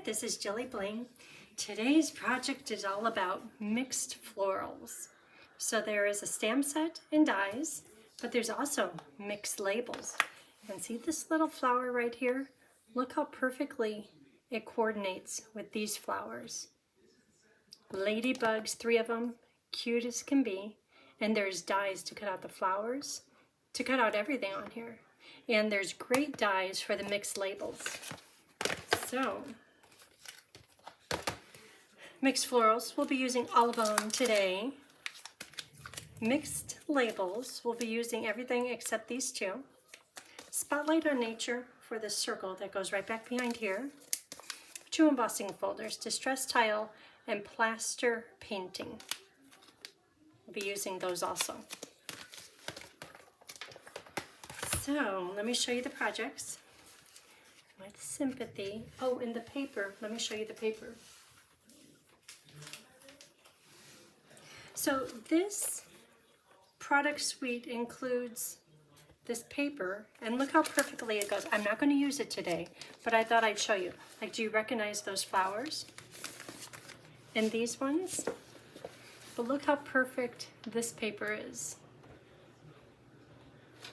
this is Jelly Bling. Today's project is all about mixed florals. So there is a stamp set and dies, but there's also mixed labels. And see this little flower right here? Look how perfectly it coordinates with these flowers. Ladybugs, 3 of them, cute as can be. And there's dies to cut out the flowers, to cut out everything on here. And there's great dies for the mixed labels. So, mixed florals, we'll be using all of them today. Mixed labels, we'll be using everything except these 2. Spotlight on Nature for the circle that goes right back behind here. 2 embossing folders, Distress Tile and Plaster Painting. We'll be using those also. So, let me show you the projects. With sympathy. Oh, and the paper. Let me show you the paper. So this product suite includes this paper, and look how perfectly it goes. I'm not going to use it today, but I thought I'd show you. Like, do you recognize those flowers? And these ones? But look how perfect this paper is.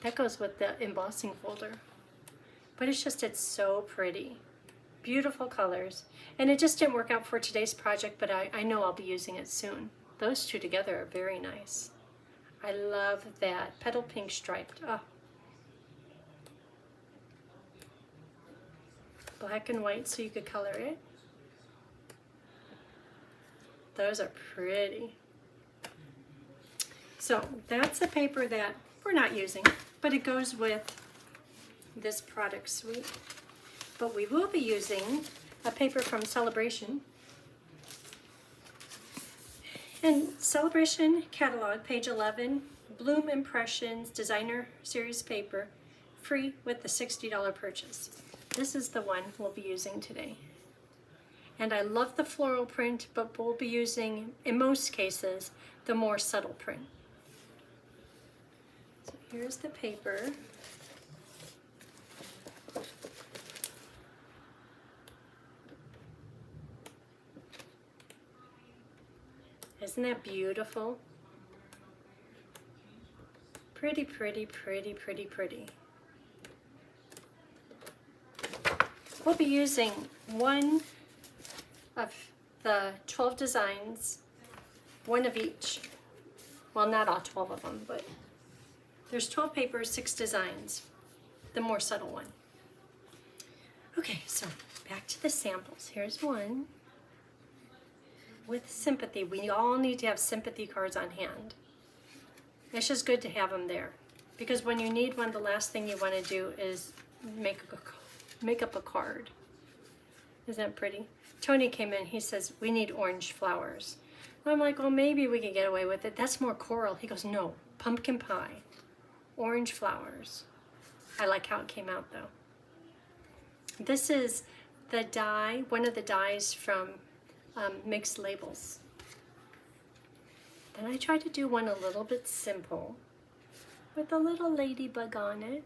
That goes with the embossing folder. But it's so pretty. Beautiful colors. And it just didn't work out for today's project, but I know I'll be using it soon. Those 2 together are very nice. I love that. Petal pink striped. Oh. Black and white so you could color it. Those are pretty. So that's the paper that we're not using, but it goes with this product suite. But we will be using a paper from Celebration. And Celebration Catalog, page 11, Bloom Impressions Designer Series paper, free with the $60 purchase. This is the one we'll be using today. And I love the floral print, but we'll be using, in most cases, the more subtle print. So here's the paper. Isn't that beautiful? Pretty, pretty, pretty, pretty, pretty. We'll be using one of the 12 designs, one of each. Well, not all 12 of them, but there's 12 papers, 6 designs, the more subtle one. Okay, so back to the samples. Here's one. With sympathy, we all need to have sympathy cards on hand. It's just good to have them there, because when you need one, the last thing you want to do is make up a card. Isn't that pretty? Tony came in, he says, we need orange flowers. I'm like, well, maybe we could get away with it. That's more coral. He goes, no, pumpkin pie, orange flowers. I like how it came out though. This is the die, one of the dies from mixed labels. Then I tried to do one a little bit simple with a little ladybug on it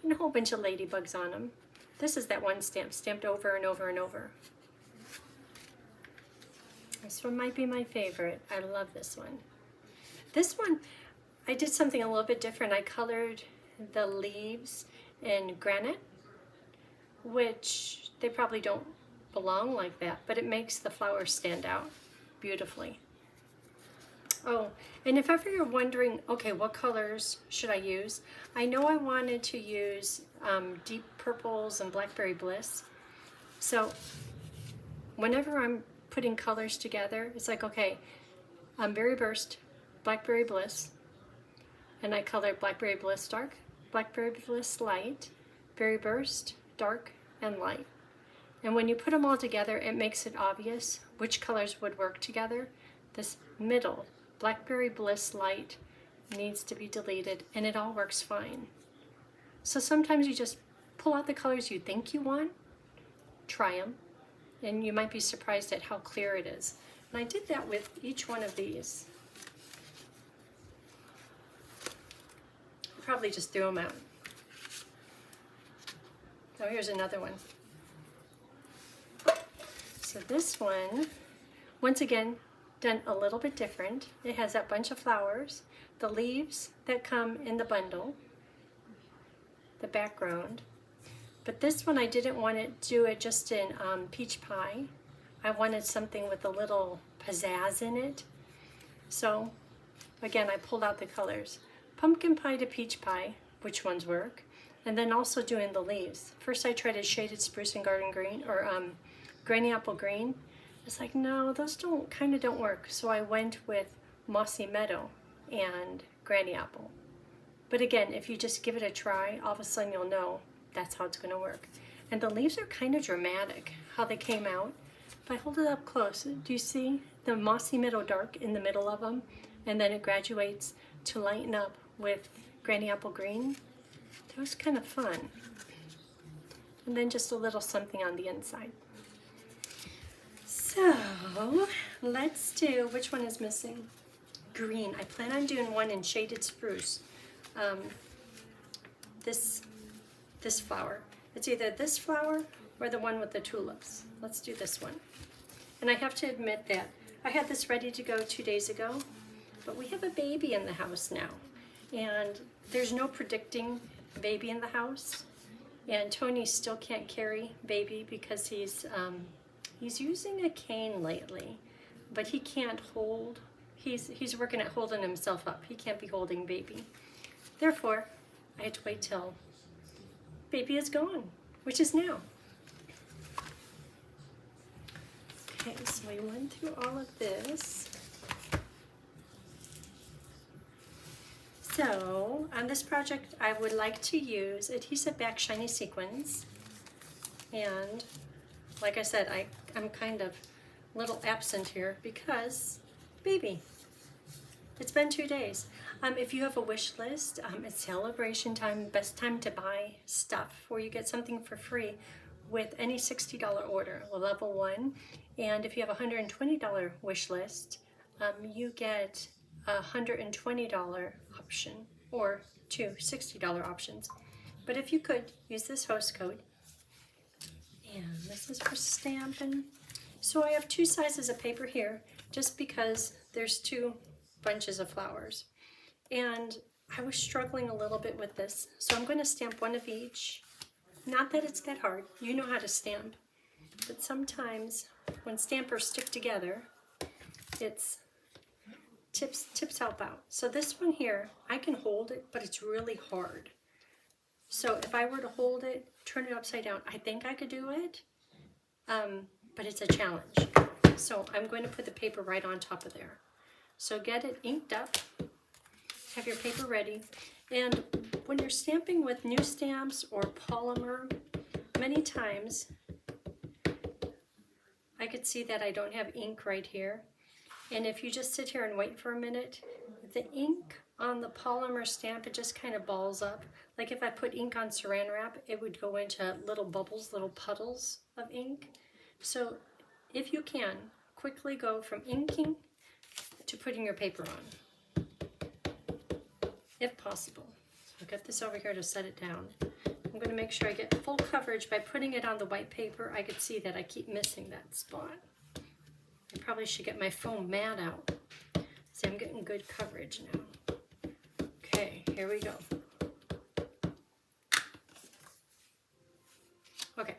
and a whole bunch of ladybugs on them. This is that one stamp, stamped over and over and over. This one might be my favorite. I love this one. This one, I did something a little bit different. I colored the leaves in granite, which they probably don't belong like that, but it makes the flowers stand out beautifully. Oh, and if ever you're wondering, okay, what colors should I use? I know I wanted to use deep purples and Blackberry Bliss. So whenever I'm putting colors together, it's like, okay, Berry Burst, Blackberry Bliss, and I color Blackberry Bliss dark, Blackberry Bliss light, Berry Burst, dark and light. And when you put them all together, it makes it obvious which colors would work together. This middle, Blackberry Bliss light, needs to be deleted, and it all works fine. So sometimes you just pull out the colors you think you want, try them, and you might be surprised at how clear it is. And I did that with each one of these. I probably just threw them out. Oh, here's another one. So this one, once again, done a little bit different. It has that bunch of flowers, the leaves that come in the bundle, the background. But this one I didn't want to do it just in peach pie. I wanted something with a little pizzazz in it. So again, I pulled out the colors. Pumpkin pie to peach pie, which ones work, and then also doing the leaves. First I tried a shaded spruce and garden green, or granny apple green. It's like, no, those kind of don't work. So I went with mossy meadow and granny apple. But again, if you just give it a try, all of a sudden you'll know that's how it's going to work. And the leaves are kind of dramatic, how they came out. If I hold it up close, do you see the mossy meadow dark in the middle of them? And then it graduates to lighten up with granny apple green. That was kind of fun. And then just a little something on the inside. So let's do, which one is missing? Green. I plan on doing one in shaded spruce. This flower. It's either this flower or the one with the tulips. Let's do this one. And I have to admit that I had this ready to go 2 days ago, but we have a baby in the house now. And there's no predicting baby in the house. And Tony still can't carry baby because he's using a cane lately, but he can't hold. He's working at holding himself up. He can't be holding baby. Therefore, I had to wait till baby is gone, which is now. Okay, so we went through all of this. So on this project, I would like to use adhesive back shiny sequins. And like I said, I'm kind of a little absent here because baby. It's been 2 days. If you have a wish list, it's celebration time, best time to buy stuff where you get something for free with any $60 order, level 1. And if you have a $120 wish list, you get a $120 option or 2 $60 options. But if you could, use this host code. And this is for Stampin'. So I have 2 sizes of paper here just because there's 2 bunches of flowers. And I was struggling a little bit with this, so I'm going to stamp one of each. Not that it's that hard, you know how to stamp, but sometimes when stampers stick together, it's tips help out. So this one here, I can hold it, but it's really hard. So if I were to hold it, turn it upside down, I think I could do it, but it's a challenge. So I'm going to put the paper right on top of there. So get it inked up, have your paper ready, and when you're stamping with new stamps or polymer, many times I could see that I don't have ink right here. And if you just sit here and wait for a minute, the ink on the polymer stamp, it just kind of balls up. Like if I put ink on saran wrap, it would go into little bubbles, little puddles of ink. So if you can, quickly go from inking to putting your paper on, if possible. So I'll get this over here to set it down. I'm going to make sure I get full coverage by putting it on the white paper. I could see that I keep missing that spot. I probably should get my foam mat out. See, I'm getting good coverage now. Okay, here we go. Okay,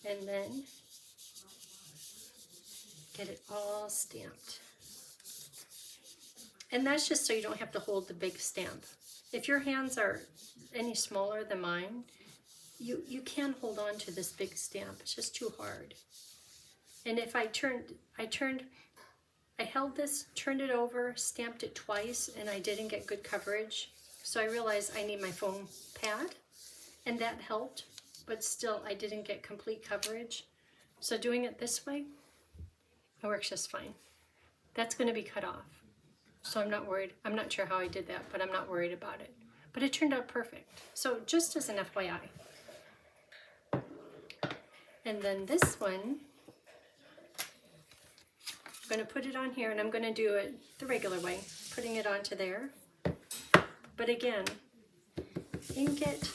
and then get it all stamped. And that's just so you don't have to hold the big stamp. If your hands are any smaller than mine, you can hold on to this big stamp. It's just too hard. And if I held this, turned it over, stamped it twice, and I didn't get good coverage. So I realized I need my foam pad, and that helped, but still I didn't get complete coverage. So doing it this way, it works just fine. That's going to be cut off. So I'm not worried. I'm not sure how I did that, but I'm not worried about it. But it turned out perfect. So just as an FYI. And then this one, I'm going to put it on here, and I'm going to do it the regular way, putting it onto there. But again, ink it,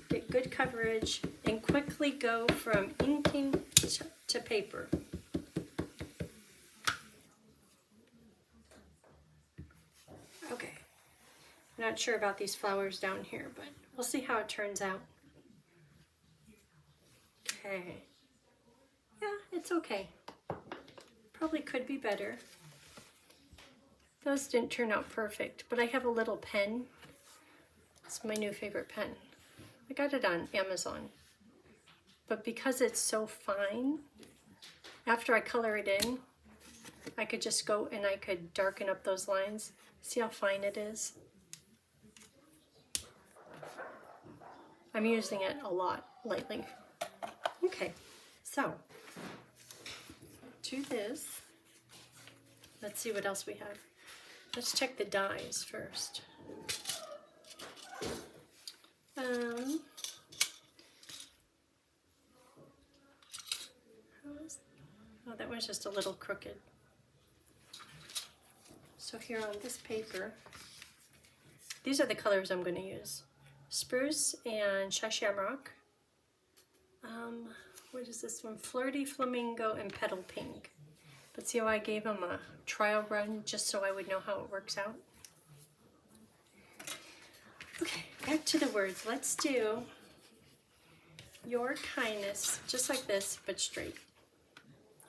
get good coverage, and quickly go from inking to paper. Okay, I'm not sure about these flowers down here, but we'll see how it turns out. Okay, yeah, it's okay. Probably could be better. Those didn't turn out perfect, but I have a little pen. It's my new favorite pen. I got it on Amazon. But because it's so fine, after I color it in, I could just go and I could darken up those lines. See how fine it is? I'm using it a lot lately. Okay, so do this. Let's see what else we have. Let's check the dies first. Oh, that one's just a little crooked. So here on this paper, these are the colors I'm going to use. Spruce and Shy Shamrock. What is this one? Flirty Flamingo and Petal Pink. But see how I gave them a trial run just so I would know how it works out? Okay, back to the words. Let's do your kindness, just like this, but straight.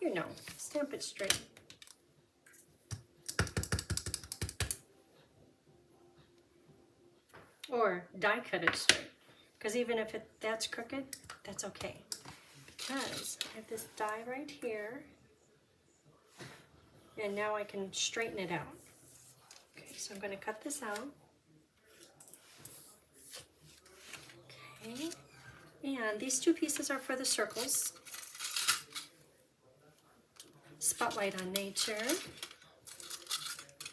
You know, stamp it straight. Or die cut it straight. Because even if that's crooked, that's okay. Because I have this die right here. And now I can straighten it out. Okay, so I'm going to cut this out. Okay, and these two pieces are for the circles. Spotlight on Nature.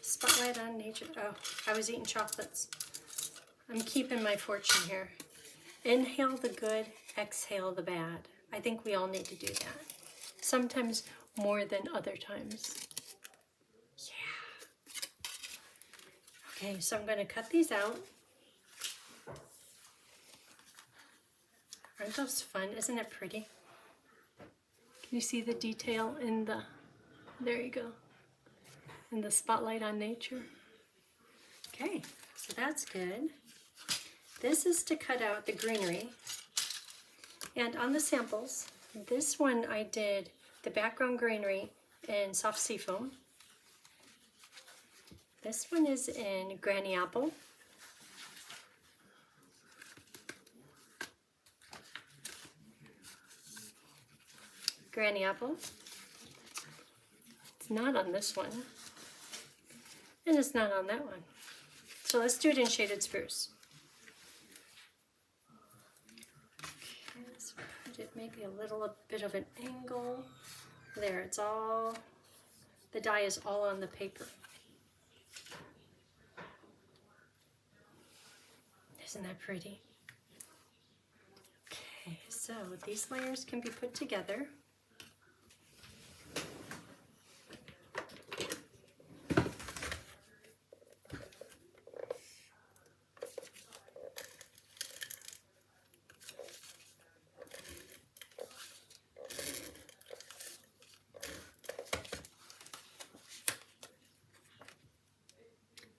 Spotlight on Nature. Oh, I was eating chocolates. I'm keeping my fortune here. Inhale the good, exhale the bad. I think we all need to do that. Sometimes more than other times. Yeah. Okay, so I'm going to cut these out. Aren't those fun? Isn't it pretty? Can you see the detail in the, there you go, in the Spotlight on Nature? Okay, so that's good. This is to cut out the greenery. And on the samples, this one I did the background greenery in soft seafoam. This one is in Granny Apple. Granny Apple. It's not on this one. And it's not on that one. So let's do it in Shaded Spruce. Okay, let's put it maybe a little bit of an angle. There, it's all, the die is all on the paper. Isn't that pretty? Okay, so these layers can be put together.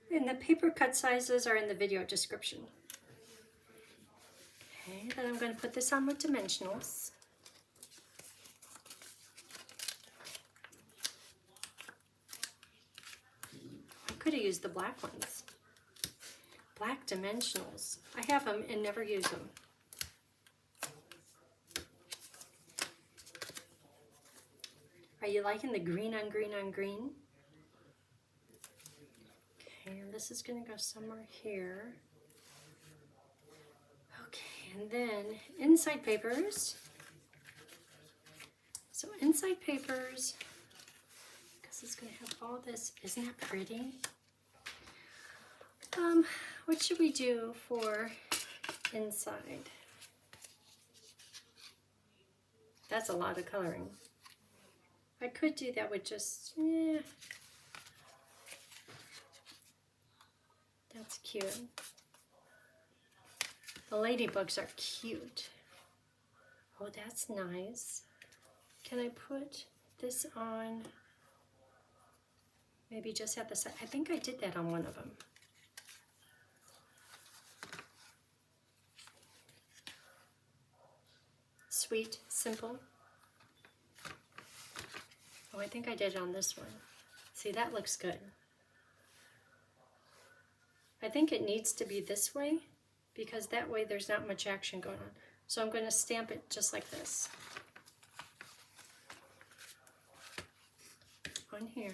And the paper cut sizes are in the video description. Okay, then I'm going to put this on with dimensionals. I could have used the black ones. Black dimensionals. I have them and never use them. Are you liking the green on green on green? Okay, and this is going to go somewhere here. Okay, and then inside papers. So inside papers, because it's going to have all this. Isn't that pretty? What should we do for inside? That's a lot of coloring. I could do that with just, yeah. That's cute. The ladybugs are cute. Oh, that's nice. Can I put this on maybe just at the side? I think I did that on one of them. Sweet, simple. Oh, I think I did it on this one. See, that looks good. I think it needs to be this way because that way there's not much action going on. So I'm going to stamp it just like this. On here.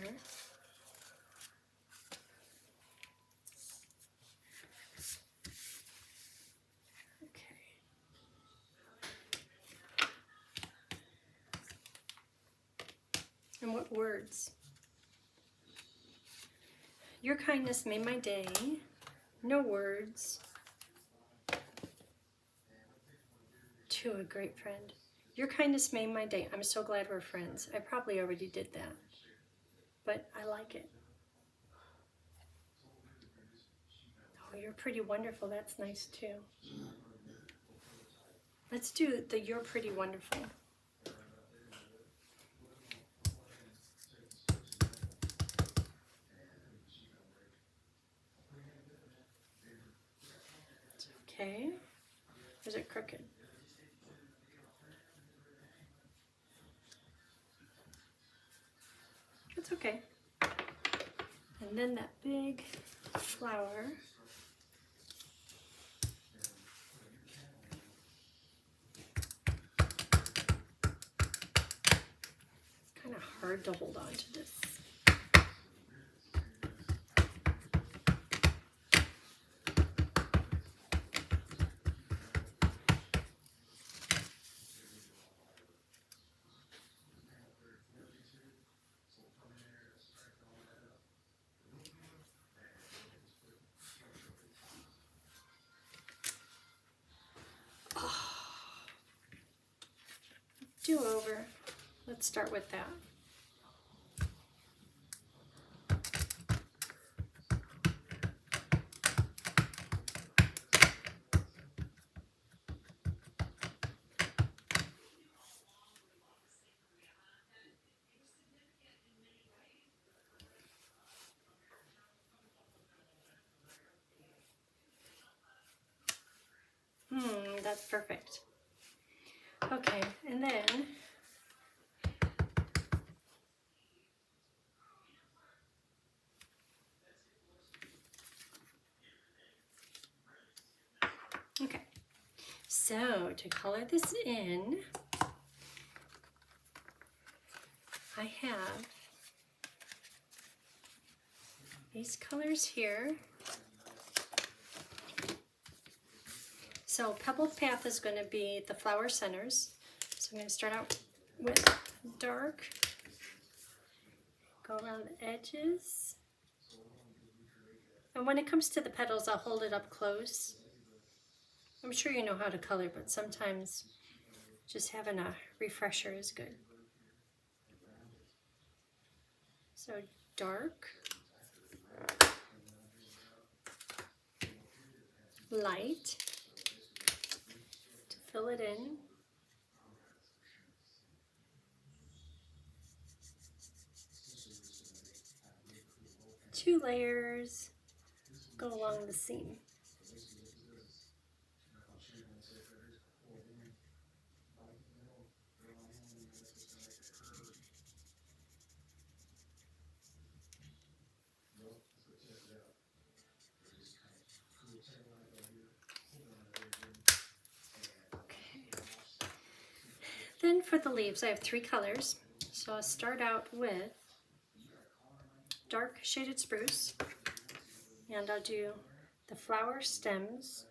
Okay. And what words? Your kindness made my day. No words. To a great friend. Your kindness made my day. I'm so glad we're friends. I probably already did that, but I like it. Oh, you're pretty wonderful. That's nice too. Let's do the you're pretty wonderful. Okay. Or is it crooked? It's okay. And then that big flower. It's kind of hard to hold on to this. Do over. Let's start with that. That's perfect. Okay, and then okay, so to color this in, I have these colors here. So Pebbled Path is going to be the flower centers. So I'm going to start out with dark, go around the edges. And when it comes to the petals, I'll hold it up close. I'm sure you know how to color, but sometimes just having a refresher is good. So dark, light, to fill it in. Two layers go along the seam. Then for the leaves, I have three colors. So I'll start out with dark shaded spruce, and I'll do the flower stems.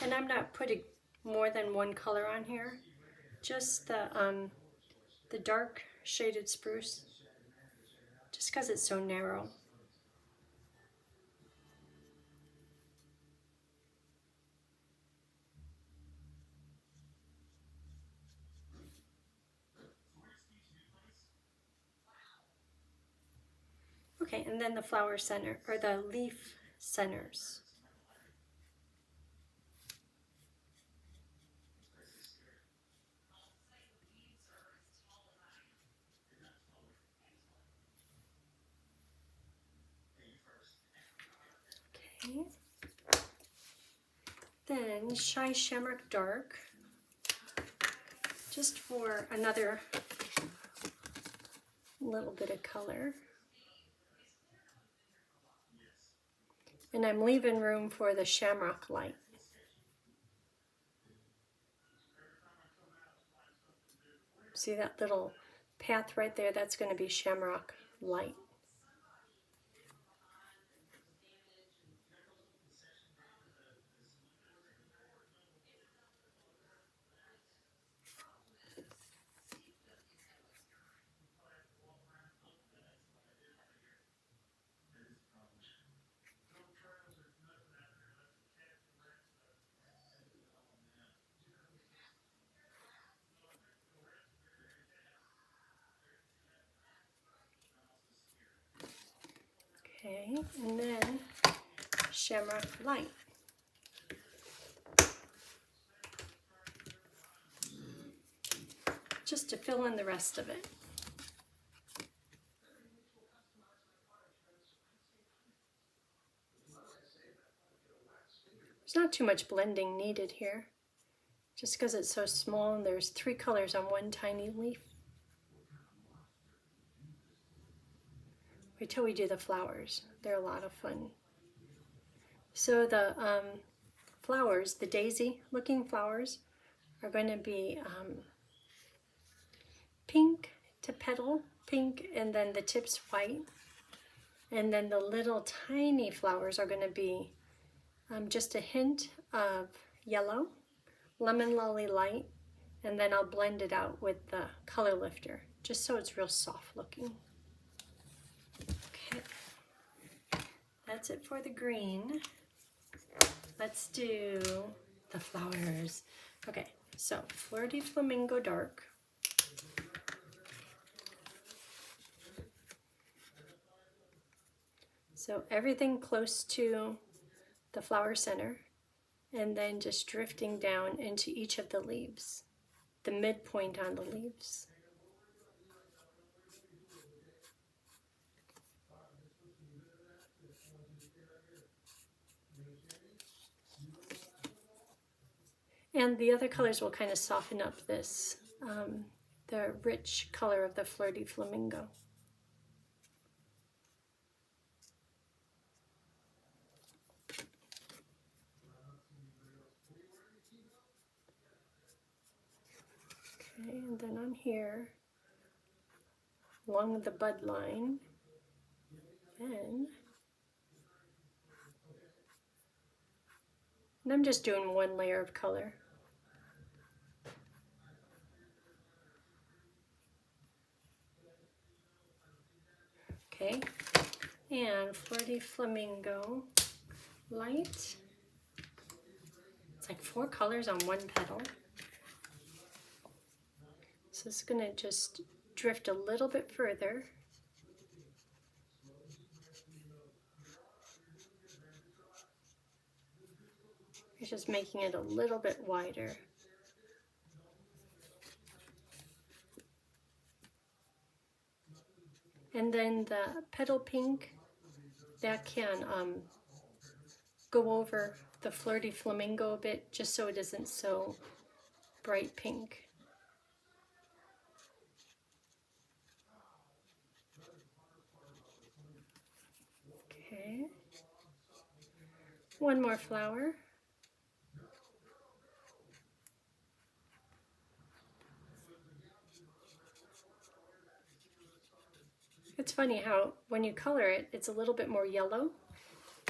And I'm not putting more than one color on here, just the dark shaded spruce, just because it's so narrow. Okay, and then the flower center, or the leaf centers. Okay. Then Shy Shamrock Dark, just for another little bit of color. And I'm leaving room for the Shamrock Light. See that little path right there? That's going to be Shamrock Light. Okay, and then Shamrock Light. Just to fill in the rest of it. There's not too much blending needed here, just because it's so small and there's 3 colors on one tiny leaf. Wait till we do the flowers. They're a lot of fun. So the flowers, the daisy looking flowers, are going to be pink to petal, pink, and then the tips white. And then the little tiny flowers are going to be just a hint of yellow, lemon lolly light, and then I'll blend it out with the color lifter, just so it's real soft looking. Okay, that's it for the green. Let's do the flowers. Okay, so Fleur de Flamingo Dark. So everything close to the flower center, and then just drifting down into each of the leaves, the midpoint on the leaves. And the other colors will kind of soften up this, the rich color of the Fleur de Flamingo. Okay, and then on here, along the bud line, and I'm just doing 1 layer of color. Okay, and Fleur de Flamingo Light. It's like 4 colors on 1 petal. So it's going to just drift a little bit further. It's just making it a little bit wider. And then the petal pink, that can go over the Fleur de Flamingo a bit, just so it isn't so bright pink. Okay. 1 more flower. It's funny how when you color it, it's a little bit more yellow,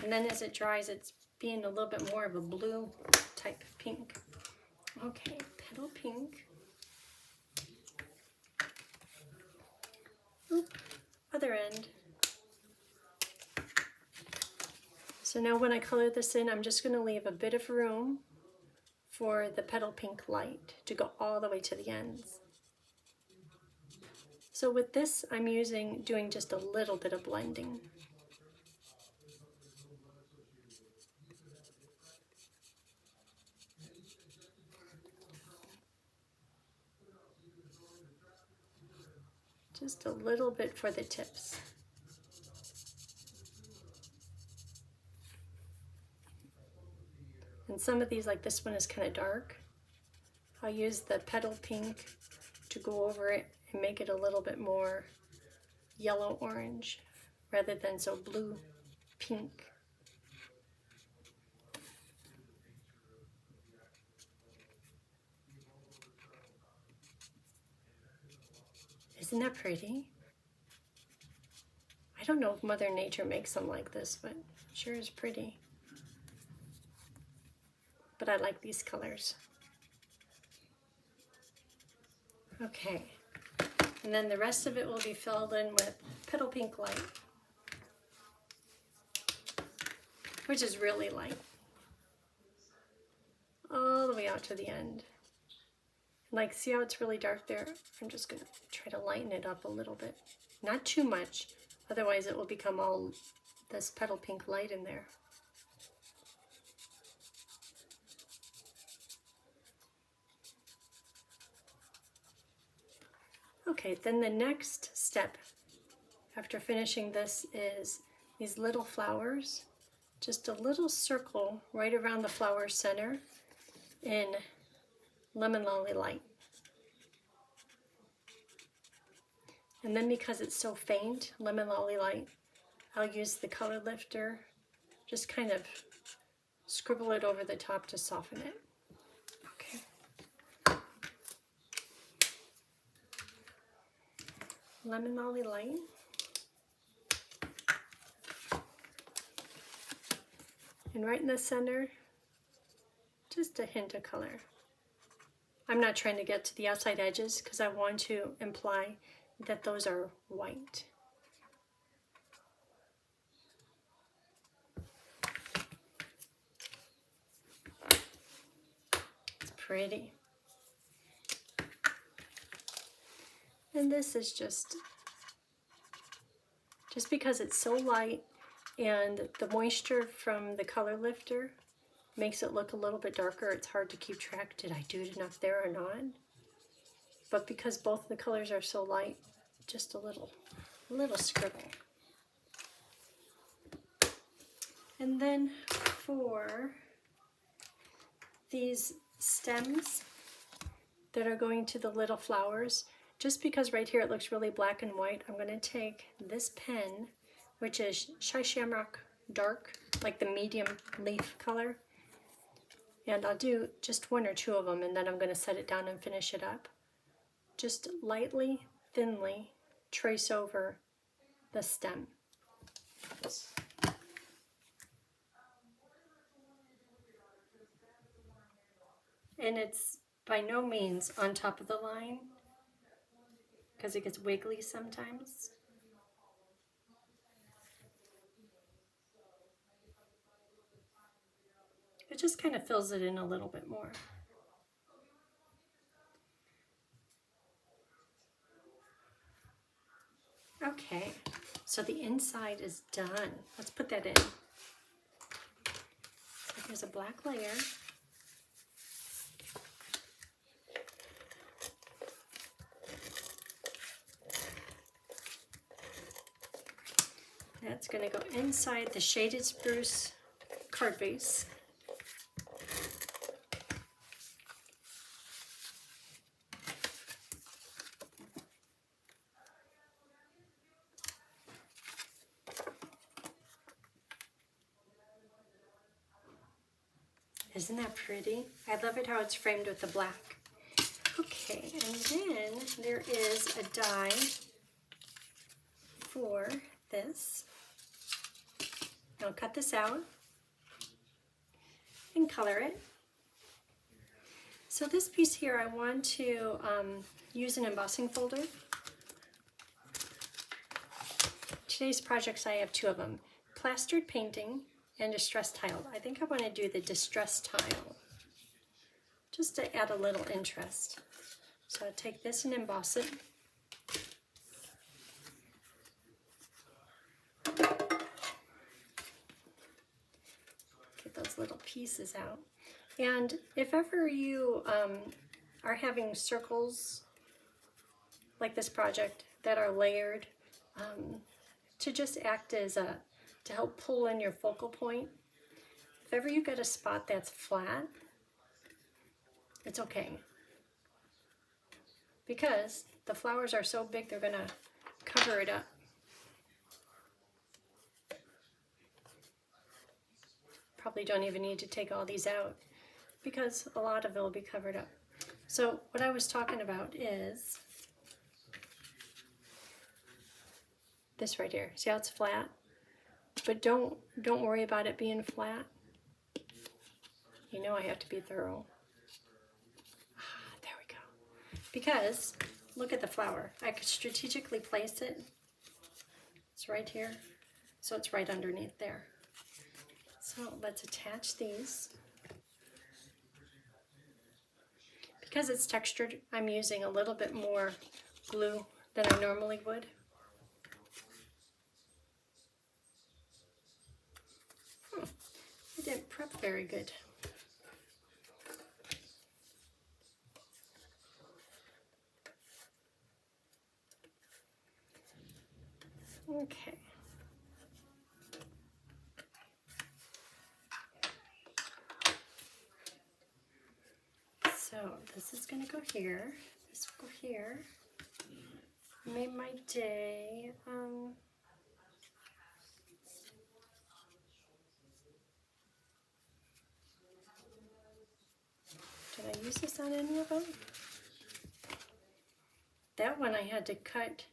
and then as it dries, it's being a little bit more of a blue type pink. Okay, petal pink. Oop, other end. So now when I color this in, I'm just going to leave a bit of room for the petal pink light to go all the way to the ends. So with this, I'm doing just a little bit of blending. Just a little bit for the tips. And some of these, like this one is kind of dark. I'll use the petal pink to go over it and make it a little bit more yellow orange rather than so blue pink. Isn't that pretty? I don't know if Mother Nature makes them like this, but it sure is pretty. But I like these colors. Okay, and then the rest of it will be filled in with petal pink light, which is really light, all the way out to the end. Like, see how it's really dark there? I'm just gonna try to lighten it up a little bit. Not too much, otherwise it will become all this petal pink light in there. Okay, then the next step after finishing this is these little flowers. Just a little circle right around the flower center in Lemon Lolly Light. And then because it's so faint, Lemon Lolly Light, I'll use the color lifter, just kind of scribble it over the top to soften it. Okay. Lemon Lolly Light. And right in the center, just a hint of color. I'm not trying to get to the outside edges because I want to imply that those are white. It's pretty. And this is just because it's so light and the moisture from the color lifter makes it look a little bit darker. It's hard to keep track. Did I do enough there or not? But because both the colors are so light, just a little scribble. And then for these stems that are going to the little flowers, just because right here it looks really black and white, I'm going to take this pen, which is Shy Shamrock Dark, like the medium leaf color, and I'll do just one or two of them, and then I'm going to set it down and finish it up. Just lightly, thinly trace over the stem. And it's by no means on top of the line, because it gets wiggly sometimes. It just kind of fills it in a little bit more. Okay, so the inside is done. Let's put that in. So here's a black layer. That's going to go inside the Shaded Spruce card base. Isn't that pretty? I love it how it's framed with the black. Okay, and then there is a die for this. I'll cut this out and color it. So this piece here, I want to use an embossing folder. Today's projects, I have two of them, plastered painting and distress tile. I think I want to do the distress tile just to add a little interest. So I'll take this and emboss it. Get those little pieces out. And if ever you are having circles like this project that are layered, to just act as to help pull in your focal point. If ever you get a spot that's flat, it's okay. Because the flowers are so big, they're gonna cover it up. Probably don't even need to take all these out because a lot of it will be covered up. So what I was talking about is this right here. See how it's flat? But don't worry about it being flat. You know I have to be thorough. There we go. Because look at the flower. I could strategically place it. It's right here. So it's right underneath there. So let's attach these. Because it's textured, I'm using a little bit more glue than I normally would. I didn't prep very good. Okay. So this is going to go here. This will go here. Made my day. Did I use this on any of them? That one I had to cut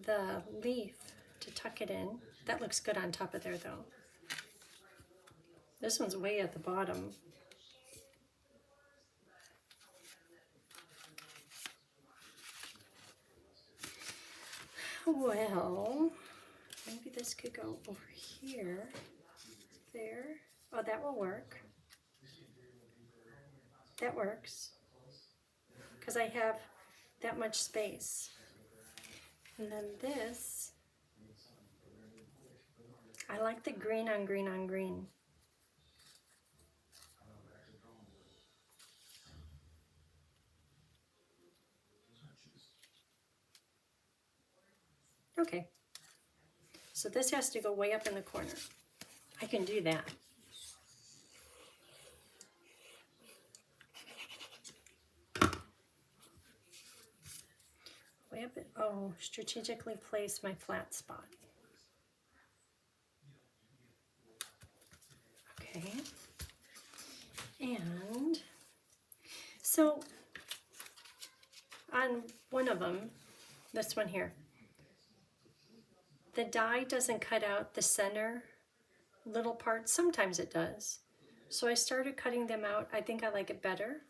the leaf to tuck it in. That looks good on top of there though. This one's way at the bottom. Well, maybe this could go over here, there. Oh, that will work. That works, because I have that much space. And then this, I like the green on green on green. Okay, so this has to go way up in the corner. I can do that. Way up, oh, strategically place my flat spot. Okay, and so on one of them, this one here, the die doesn't cut out the center little parts. Sometimes it does. So I started cutting them out. I think I like it better.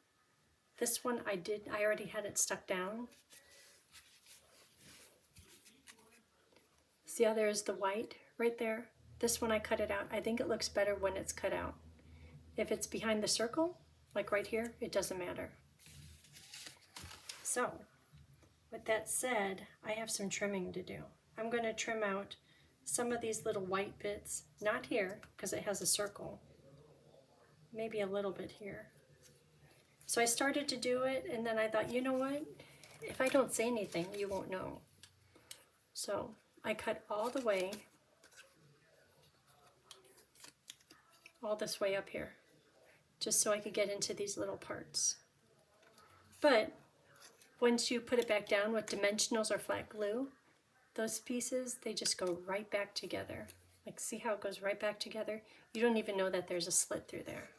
This one I already had it stuck down. See how there's the white right there? This one I cut it out. I think it looks better when it's cut out. If it's behind the circle, like right here, it doesn't matter. So, with that said, I have some trimming to do. I'm going to trim out some of these little white bits, not here, because it has a circle. Maybe a little bit here. So I started to do it, and then I thought, you know what? If I don't say anything, you won't know. So I cut all the way, all this way up here, just so I could get into these little parts. But once you put it back down with dimensionals or flat glue, those pieces, they just go right back together. Like, see how it goes right back together? You don't even know that there's a slit through there.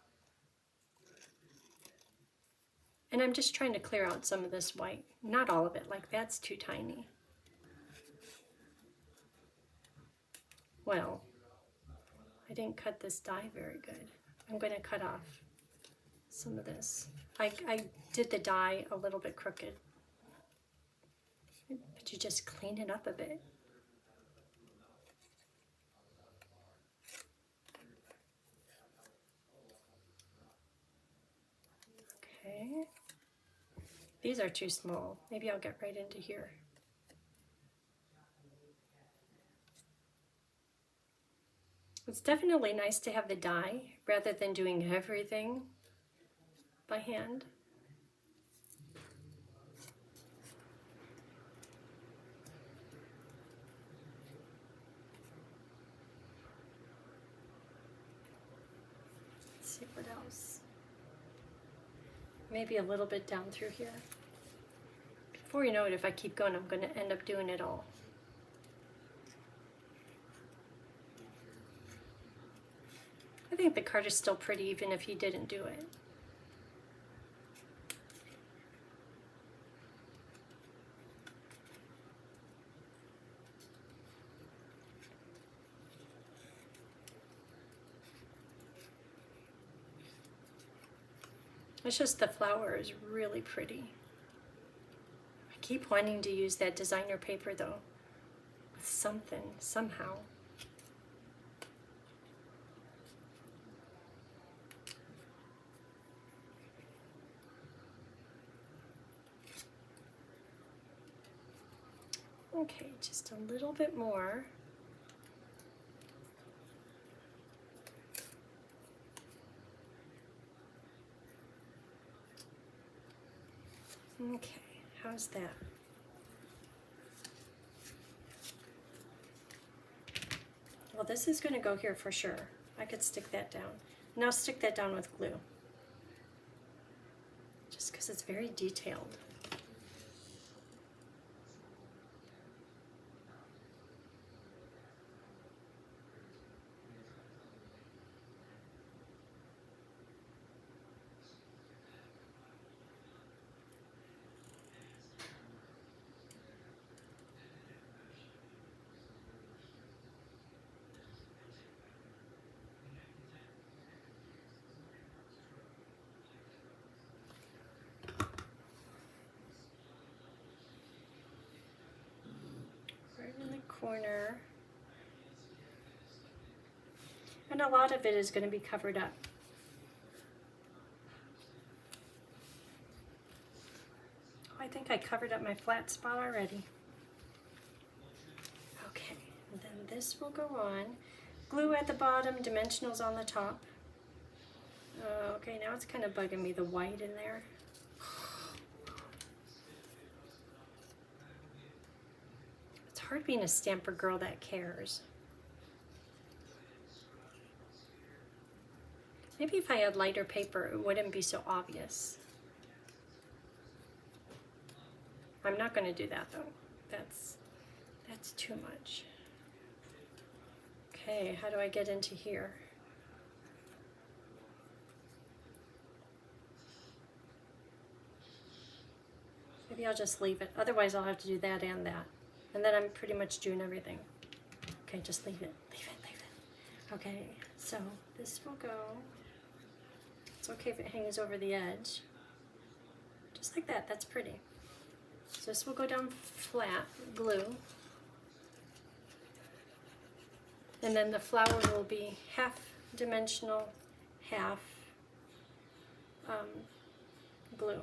And I'm just trying to clear out some of this white. Not all of it, like that's too tiny. Well, I didn't cut this die very good. I'm going to cut off some of this. I did the die a little bit crooked. But you just clean it up a bit. Okay. These are too small. Maybe I'll get right into here. It's definitely nice to have the die rather than doing everything by hand. Let's see what else. Maybe a little bit down through here. Before you know it, if I keep going, I'm going to end up doing it all. I think the card is still pretty even if he didn't do it. It's just the flower is really pretty. I keep wanting to use that designer paper though, with something, somehow. Okay, just a little bit more. Okay, how's that? Well, this is going to go here for sure. I could stick that down. Now stick that down with glue. Just because it's very detailed. Corner, and a lot of it is going to be covered up. Oh, I think I covered up my flat spot already. Okay, and then this will go on. Glue at the bottom, dimensionals on the top. Okay, now it's kind of bugging me, the white in there. Hard being a stamper girl that cares. Maybe if I had lighter paper, it wouldn't be so obvious. I'm not going to do that though. That's too much. Okay, how do I get into here? Maybe I'll just leave it. Otherwise, I'll have to do that and that. And then I'm pretty much doing everything. Okay, just leave it, leave it, leave it. Okay, so this will go. It's okay if it hangs over the edge. Just like that, that's pretty. So this will go down flat, glue. And then the flower will be half dimensional, half glue.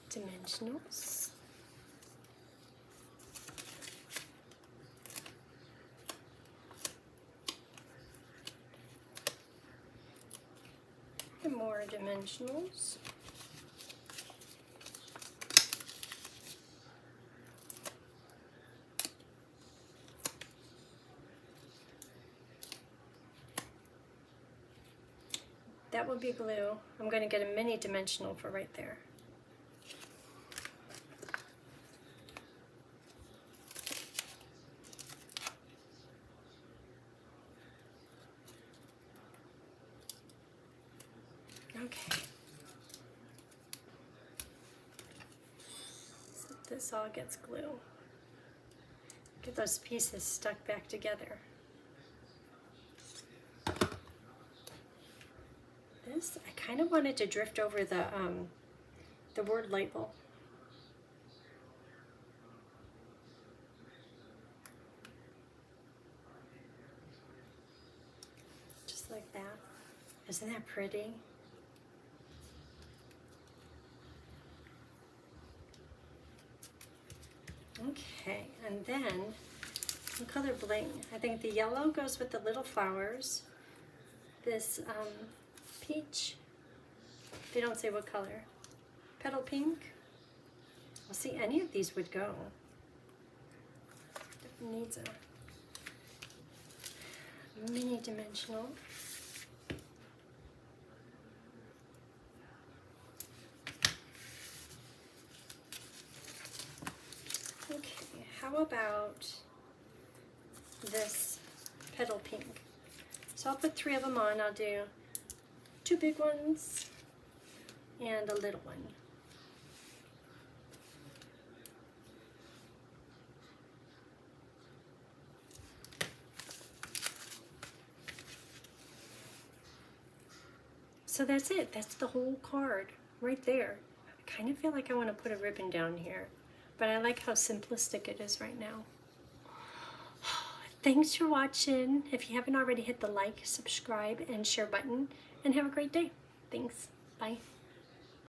Dimensionals. And more dimensionals. That will be glue. I'm going to get a mini dimensional for right there. Okay. So this all gets glue. Get those pieces stuck back together. This, I kind of wanted to drift over the word label. Just like that. Isn't that pretty? And then, what color bling? I think the yellow goes with the little flowers. This peach, they don't say what color. Petal pink. Well, see, any of these would go. It needs a mini dimensional. Okay, how about this petal pink? So I'll put 3 of them on. I'll do 2 big ones and a little one. So that's it. That's the whole card right there. I kind of feel like I want to put a ribbon down here, but I like how simplistic it is right now. Thanks for watching. If you haven't already, hit the like, subscribe, and share button, and have a great day. Thanks. Bye.